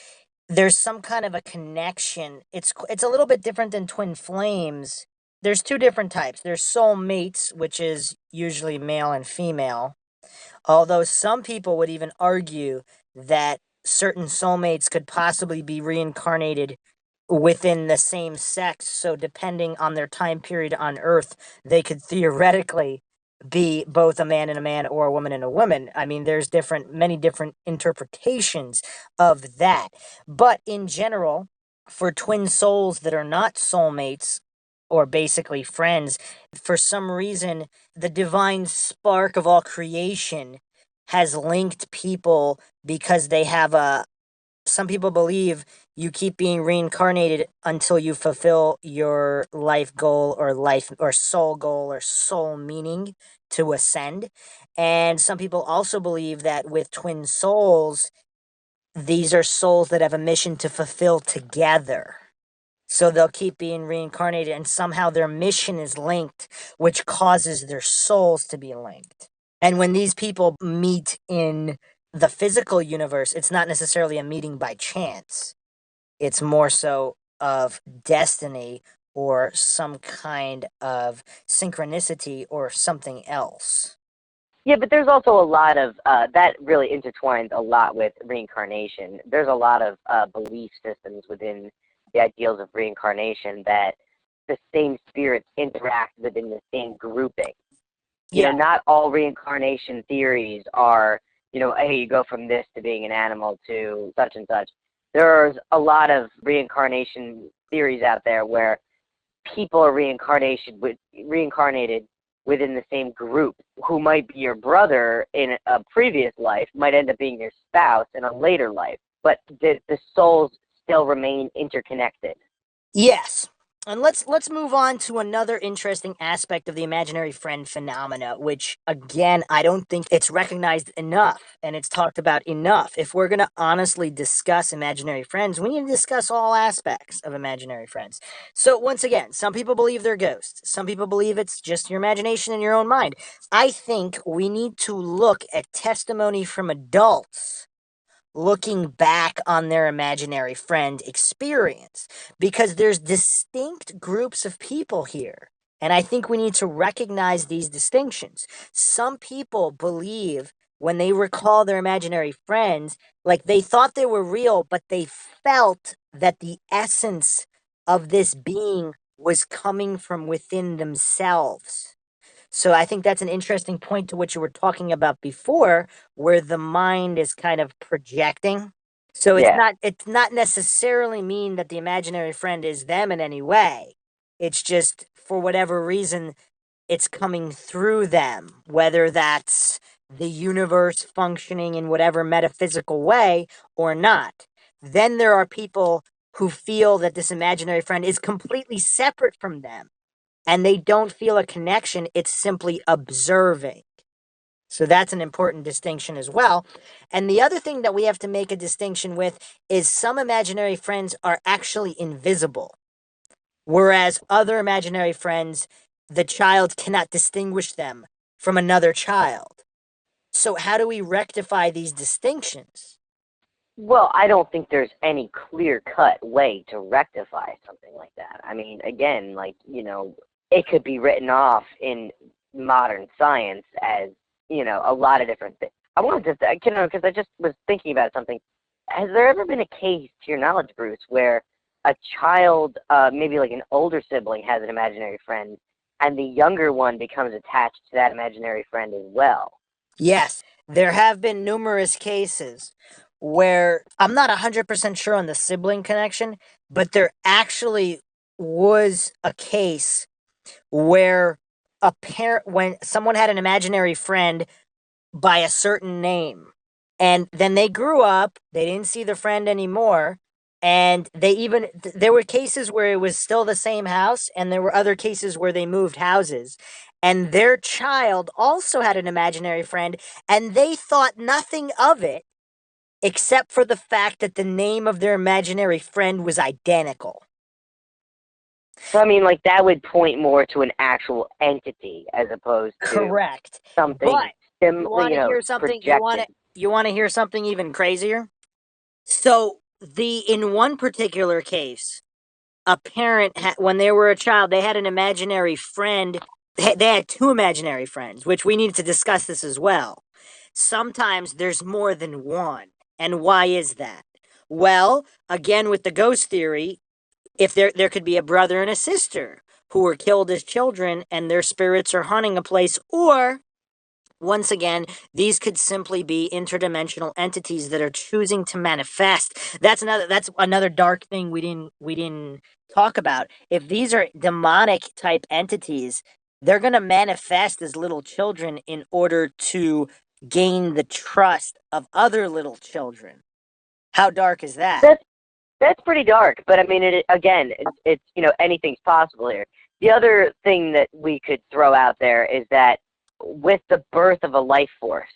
there's some kind of a connection. It's a little bit different than twin flames. There's two different types. There's soul mates, which is usually male and female. Although some people would even argue that certain soulmates could possibly be reincarnated within the same sex. So, depending on their time period on Earth, they could theoretically be both a man and a man or a woman and a woman. I mean, there's many different interpretations of that. But in general, for twin souls that are not soulmates or basically friends, for some reason, the divine spark of all creation has linked people because they have a some people believe you keep being reincarnated until you fulfill your life or soul goal or soul meaning to ascend. And some people also believe that with twin souls, these are souls that have a mission to fulfill together. So they'll keep being reincarnated, and somehow their mission is linked, which causes their souls to be linked. And when these people meet in the physical universe, it's not necessarily a meeting by chance. It's more so of destiny or some kind of synchronicity or something else. Yeah, but there's also a lot of that really intertwines a lot with reincarnation. There's a lot of belief systems within the ideals of reincarnation that the same spirits interact within the same grouping. Yeah. Not all reincarnation theories are, hey, you go from this to being an animal to such and such. There's a lot of reincarnation theories out there where people are reincarnated within the same group. Who might be your brother in a previous life might end up being your spouse in a later life, but the souls still remain interconnected. Yes. And let's move on to another interesting aspect of the imaginary friend phenomena, which again I don't think it's recognized enough and it's talked about enough. If we're gonna honestly discuss imaginary friends, we need to discuss all aspects of imaginary friends. So once again, some people believe they're ghosts. Some people believe it's just your imagination in your own mind. I think we need to look at testimony from adults looking back on their imaginary friend experience because there's distinct groups of people here. And I think we need to recognize these distinctions. Some people believe when they recall their imaginary friends, like they thought they were real, but they felt that the essence of this being was coming from within themselves. So I think that's an interesting point to what you were talking about before, where the mind is kind of projecting. So Yeah. it's not necessarily mean that the imaginary friend is them in any way. It's just for whatever reason it's coming through them, whether that's the universe functioning in whatever metaphysical way or not. Then there are people who feel that this imaginary friend is completely separate from them and they don't feel a connection. It's simply observing. So that's an important distinction as well. And the other thing that we have to make a distinction with is some imaginary friends are actually invisible, whereas other imaginary friends, the child cannot distinguish them from another child. So, how do we rectify these distinctions? Well, I don't think there's any clear-cut way to rectify something like that. I mean, again, like, it could be written off in modern science as, a lot of different things. I wanted to, because I just was thinking about something. Has there ever been a case, to your knowledge, Bruce, where a child, maybe like an older sibling, has an imaginary friend, and the younger one becomes attached to that imaginary friend as well? Yes, there have been numerous cases where I'm not 100% sure on the sibling connection, but there actually was a case where when someone had an imaginary friend by a certain name. And then they grew up, they didn't see the friend anymore. And there were cases where it was still the same house, and there were other cases where they moved houses. And their child also had an imaginary friend, and they thought nothing of it except for the fact that the name of their imaginary friend was identical. So, I mean, like, that would point more to an actual entity as opposed to Correct. something But you want to hear something? projected. You want to hear something even crazier? So the in one particular case, a parent when they were a child, they had an imaginary friend. They had two imaginary friends, which we need to discuss this as well. Sometimes there's more than one, and why is that? Well, again with the ghost theory, if there could be a brother and a sister who were killed as children and their spirits are haunting a place, or once again, these could simply be interdimensional entities that are choosing to manifest. That's another dark thing we didn't talk about. If these are demonic type entities, they're going to manifest as little children in order to gain the trust of other little children. How dark is that? That's pretty dark, but I mean, it's anything's possible here. The other thing that we could throw out there is that with the birth of a life force,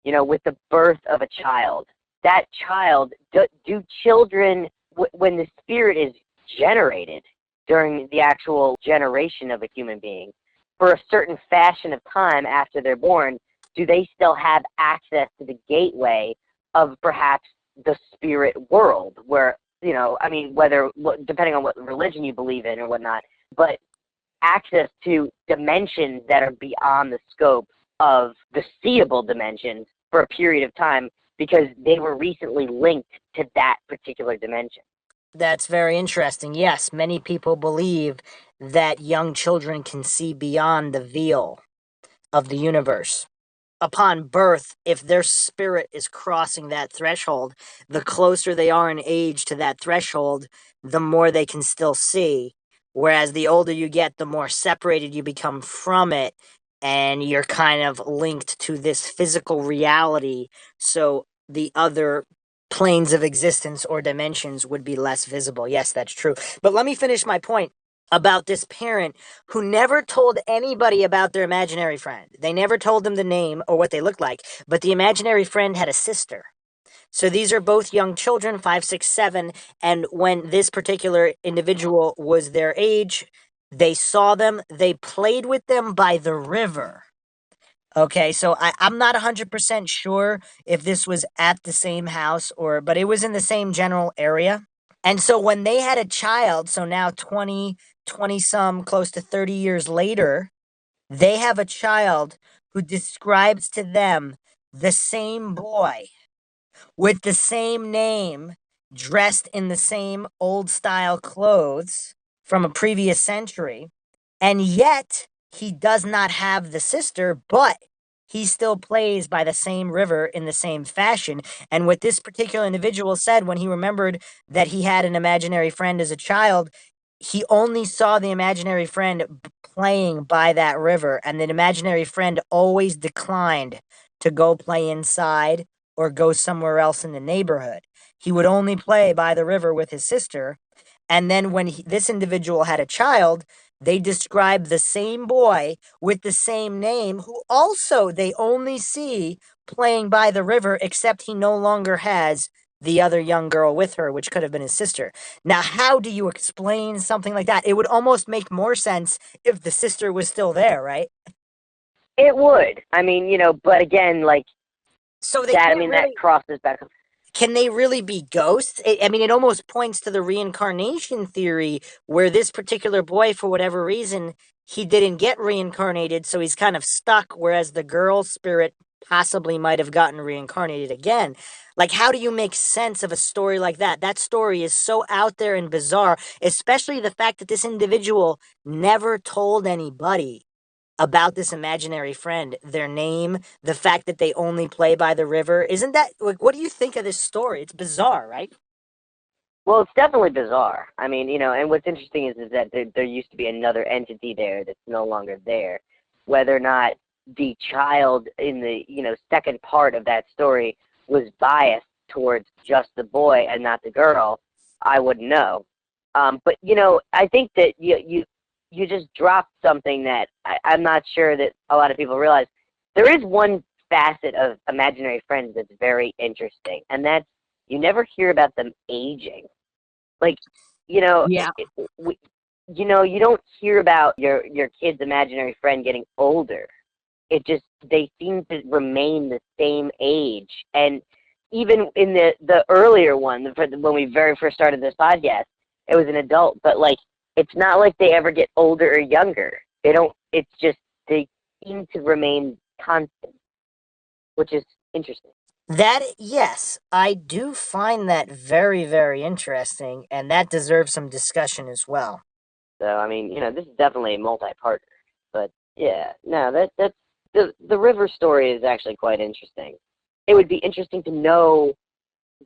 with the birth of a child, that child, do children, when the spirit is generated during the actual generation of a human being, for a certain fashion of time after they're born, do they still have access to the gateway of perhaps the spirit world where, I mean, depending on what religion you believe in or whatnot, but access to dimensions that are beyond the scope of the seeable dimensions for a period of time because they were recently linked to that particular dimension. That's very interesting. Yes, many people believe that young children can see beyond the veil of the universe. Upon birth, if their spirit is crossing that threshold, the closer they are in age to that threshold, the more they can still see. Whereas the older you get, the more separated you become from it, and you're kind of linked to this physical reality. So the other planes of existence or dimensions would be less visible. Yes, that's true. But let me finish my point about this parent who never told anybody about their imaginary friend. They never told them the name or what they looked like, but the imaginary friend had a sister. So these are both young children, 5, 6, 7. And when this particular individual was their age, they saw them, they played with them by the river. Okay, so I'm not 100% sure if this was at the same house but it was in the same general area. And so when they had a child, so now 20 some, close to 30 years later, they have a child who describes to them the same boy with the same name, dressed in the same old style clothes from a previous century. And yet he does not have the sister, but he still plays by the same river in the same fashion. And what this particular individual said when he remembered that he had an imaginary friend as a child, he only saw the imaginary friend playing by that river, and the imaginary friend always declined to go play inside or go somewhere else in the neighborhood. He would only play by the river with his sister. And then when this individual had a child, they describe the same boy with the same name, who also they only see playing by the river, except he no longer has the other young girl with her, which could have been his sister. Now, how do you explain something like that? It would almost make more sense if the sister was still there, right? It would. I mean, but again, like So they that. I can't mean, that really. crosses back. Can they really be ghosts? I mean, it almost points to the reincarnation theory where this particular boy, for whatever reason, he didn't get reincarnated, so he's kind of stuck, whereas the girl spirit possibly might have gotten reincarnated again. Like, how do you make sense of a story like that? That story is so out there and bizarre, especially the fact that this individual never told anybody about this imaginary friend, their name, the fact that they only play by the river. Isn't that like what do you think of this story? It's bizarre, right? Well, it's definitely bizarre. I mean, and what's interesting is that there used to be another entity there that's no longer there. Whether or not the child in the second part of that story was biased towards just the boy and not the girl, I wouldn't know. But I think that you just dropped something that I'm not sure that a lot of people realize. There is one facet of imaginary friends that's very interesting, and that's you never hear about them aging. Like, Yeah. you don't hear about your kid's imaginary friend getting older. It just they seem to remain the same age, and even in the earlier one, when we very first started this podcast, it was an adult, but like it's not like they ever get older or younger. They don't. It's just they seem to remain constant, which is interesting. Yes, I do find that very, very interesting, and that deserves some discussion as well. So I mean, this is definitely a multi-part. But yeah, no, that's the river story is actually quite interesting. It would be interesting to know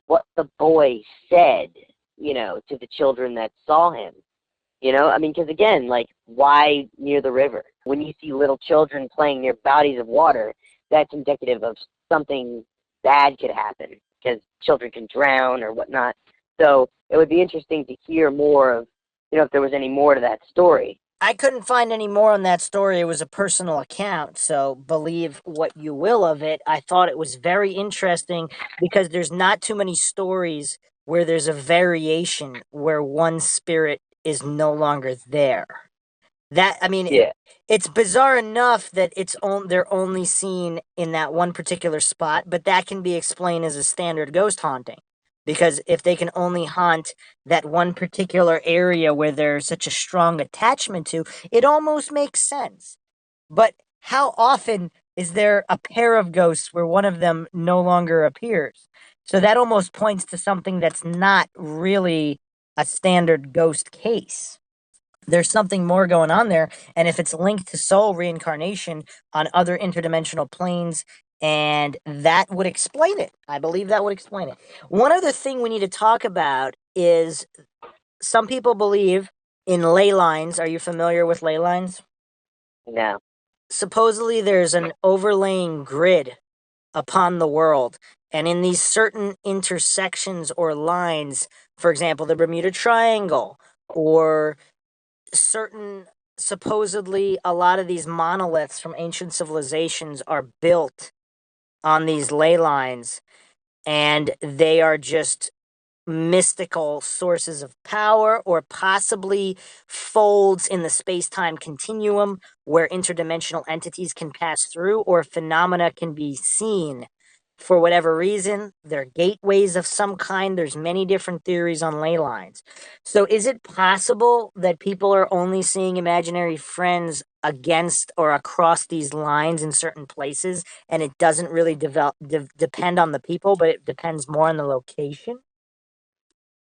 what the boy said, to the children that saw him. I mean, because again, like, why near the river? When you see little children playing near bodies of water, that's indicative of something bad could happen because children can drown or whatnot. So it would be interesting to hear more of, if there was any more to that story. I couldn't find any more on that story. It was a personal account, so believe what you will of it. I thought it was very interesting because there's not too many stories where there's a variation where one spirit is no longer there. That I mean, Yeah. it's bizarre enough that they're only seen in that one particular spot, but that can be explained as a standard ghost haunting. Because if they can only haunt that one particular area where there's such a strong attachment to, it almost makes sense. But how often is there a pair of ghosts where one of them no longer appears? So that almost points to something that's not really a standard ghost case. There's something more going on there. And if it's linked to soul reincarnation on other interdimensional planes, and that would explain it. I believe that would explain it. One other thing we need to talk about is some people believe in ley lines. Are you familiar with ley lines? No. Supposedly, there's an overlaying grid upon the world. And in these certain intersections or lines, for example, the Bermuda Triangle, or certain supposedly a lot of these monoliths from ancient civilizations are built on these ley lines, and they are just mystical sources of power, or possibly folds in the space-time continuum where interdimensional entities can pass through or phenomena can be seen for whatever reason. They're gateways of some kind. There's many different theories on ley lines. So is it possible that people are only seeing imaginary friends against or across these lines in certain places, and it doesn't really depend on the people, but it depends more on the location?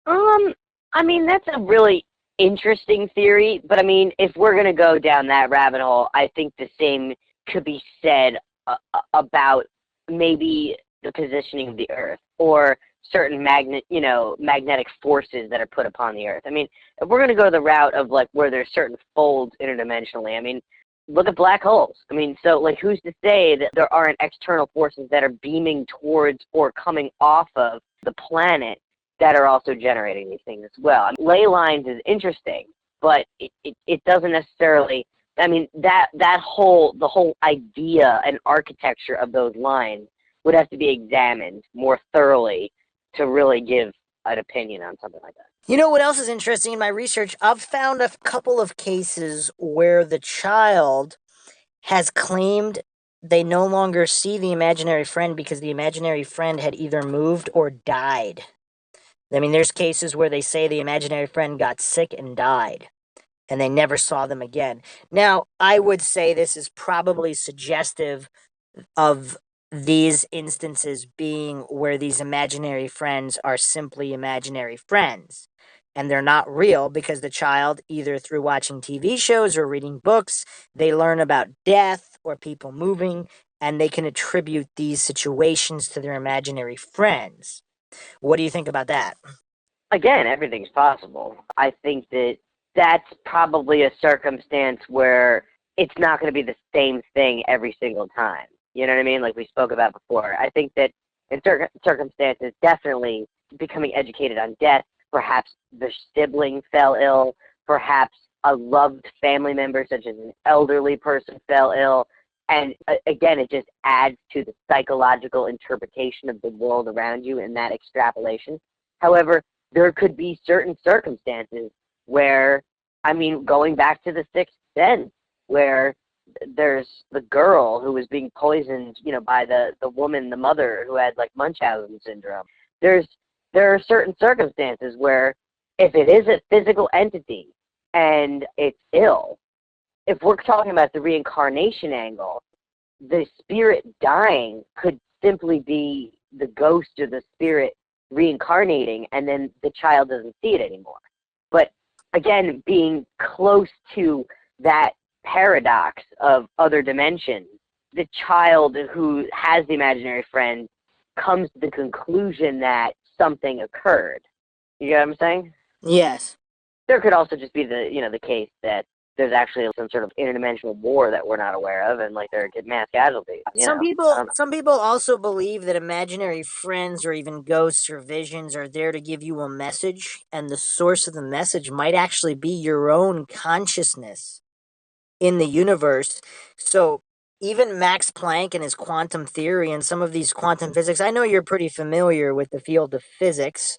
I mean, that's a really interesting theory, but I mean, if we're going to go down that rabbit hole, I think the same could be said about maybe the positioning of the Earth or certain magnetic forces that are put upon the Earth. I mean, if we're going to go the route of like where there's certain folds interdimensionally, I mean, look at black holes. I mean, so like who's to say that there aren't external forces that are beaming towards or coming off of the planet that are also generating these things as well? I mean, ley lines is interesting, but it doesn't necessarily, I mean, the whole idea and architecture of those lines would have to be examined more thoroughly to really give an opinion on something like that. You know what else is interesting in my research? I've found a couple of cases where the child has claimed they no longer see the imaginary friend because the imaginary friend had either moved or died. I mean, there's cases where they say the imaginary friend got sick and died, and they never saw them again. Now, I would say this is probably suggestive of these instances being where these imaginary friends are simply imaginary friends. And they're not real because the child, either through watching TV shows or reading books, they learn about death or people moving, and they can attribute these situations to their imaginary friends. What do you think about that? Again, everything's possible. I think that that's probably a circumstance where it's not going to be the same thing every single time. You know what I mean? Like we spoke about before. I think that in certain circumstances, definitely becoming educated on death, perhaps the sibling fell ill, perhaps a loved family member, such as an elderly person, fell ill. And again, it just adds to the psychological interpretation of the world around you and that extrapolation. However, there could be certain circumstances where, I mean, going back to the Sixth Sense, where there's the girl who was being poisoned, by the woman, the mother who had like Munchausen syndrome. There are certain circumstances where if it is a physical entity and it's ill, if we're talking about the reincarnation angle, the spirit dying could simply be the ghost or the spirit reincarnating, and then the child doesn't see it anymore. But again, being close to that paradox of other dimensions, the child who has the imaginary friend comes to the conclusion that something occurred. You get what I'm saying? Yes. There could also just be the case that there's actually some sort of interdimensional war that we're not aware of, and like there get mass casualties. Some people also believe that imaginary friends or even ghosts or visions are there to give you a message, and the source of the message might actually be your own consciousness in the universe. So even Max Planck and his quantum theory and some of these quantum physics, I know you're pretty familiar with the field of physics.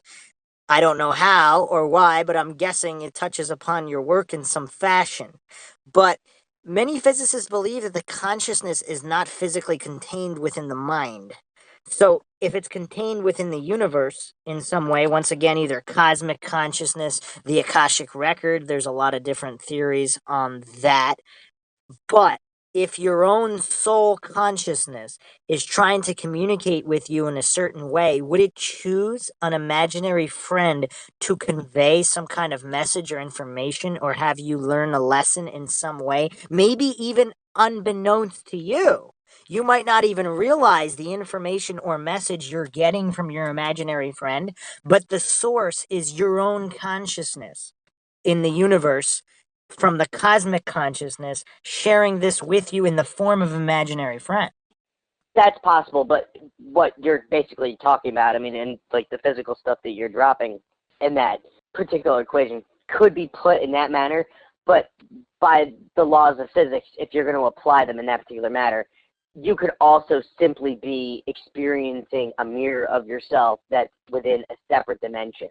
I don't know how or why, but I'm guessing it touches upon your work in some fashion. But many physicists believe that the consciousness is not physically contained within the mind. So if it's contained within the universe in some way, once again, either cosmic consciousness, the Akashic record, there's a lot of different theories on that. But if your own soul consciousness is trying to communicate with you in a certain way, would it choose an imaginary friend to convey some kind of message or information or have you learn a lesson in some way? Maybe even unbeknownst to you. You might not even realize the information or message you're getting from your imaginary friend, but the source is your own consciousness in the universe from the cosmic consciousness sharing this with you in the form of imaginary friend. That's possible, but what you're basically talking about, I mean, and like the physical stuff that you're dropping in that particular equation could be put in that manner, but by the laws of physics, if you're going to apply them in that particular matter, you could also simply be experiencing a mirror of yourself that's within a separate dimension,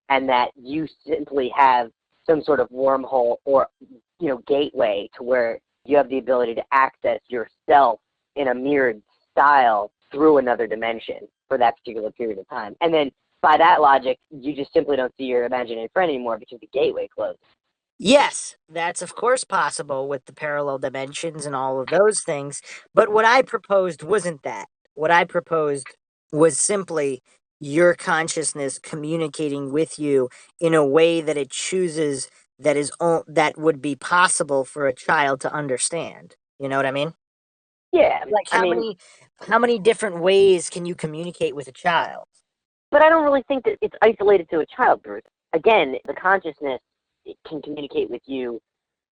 and that you simply have some sort of wormhole or gateway to where you have the ability to access yourself in a mirrored style through another dimension for that particular period of time. And then by that logic, you just simply don't see your imaginary friend anymore because the gateway closed. Yes, that's of course possible with the parallel dimensions and all of those things. But what I proposed wasn't that. What I proposed was simply your consciousness communicating with you in a way that it chooses that would be possible for a child to understand. You know what I mean? Yeah, Like I mean, how many different ways can you communicate with a child? but I don't really think that it's isolated to a child, Bruce. Again, the consciousness, it can communicate with you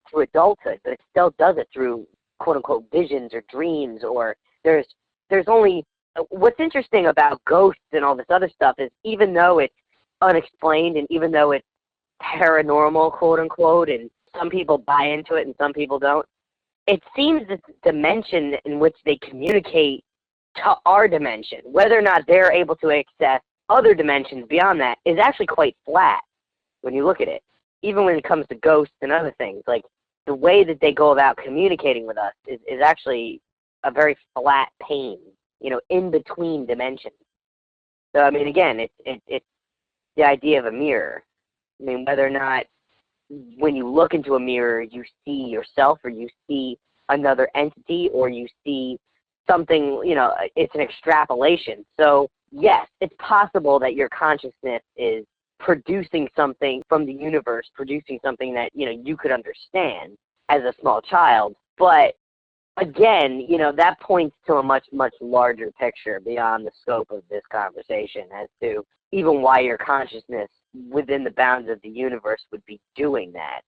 through adulthood, but it still does it through quote unquote visions or dreams, or there's only what's interesting about ghosts and all this other stuff is even though it's unexplained and even though it's paranormal, quote unquote, and some people buy into it and some people don't, it seems that the dimension in which they communicate to our dimension, whether or not they're able to access other dimensions beyond that, is actually quite flat when you look at it. Even when it comes to ghosts and other things, like the way that they go about communicating with us is actually a very flat pane, in between dimensions. So, I mean, again, it's the idea of a mirror. I mean, whether or not when you look into a mirror, you see yourself or you see another entity or you see something, it's an extrapolation. So, yes, it's possible that your consciousness is producing something from the universe, producing something that, you could understand as a small child. But again, that points to a much, much larger picture beyond the scope of this conversation as to even why your consciousness within the bounds of the universe would be doing that.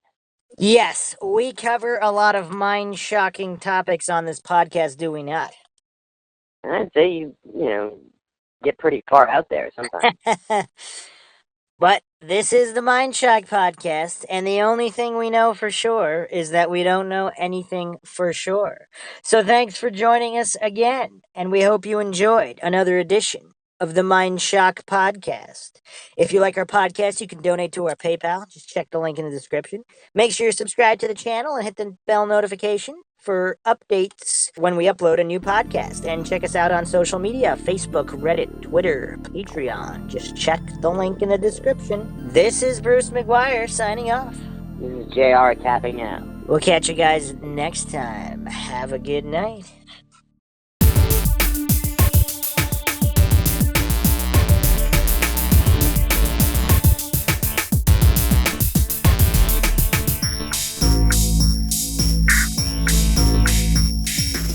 Yes, we cover a lot of mind-shocking topics on this podcast, do we not? And I'd say you get pretty far out there sometimes. But this is the Mindshock podcast, and the only thing we know for sure is that we don't know anything for sure. So thanks for joining us again, and we hope you enjoyed another edition of the Mindshock podcast. If you like our podcast, you can donate to our PayPal. Just check the link in the description. Make sure you're subscribed to the channel and hit the bell notification for updates when we upload a new podcast. And check us out on social media: Facebook, Reddit, Twitter, Patreon. Just check the link in the description. This is Bruce McGuire signing off. This is JR tapping out. We'll catch you guys next time. Have a good night.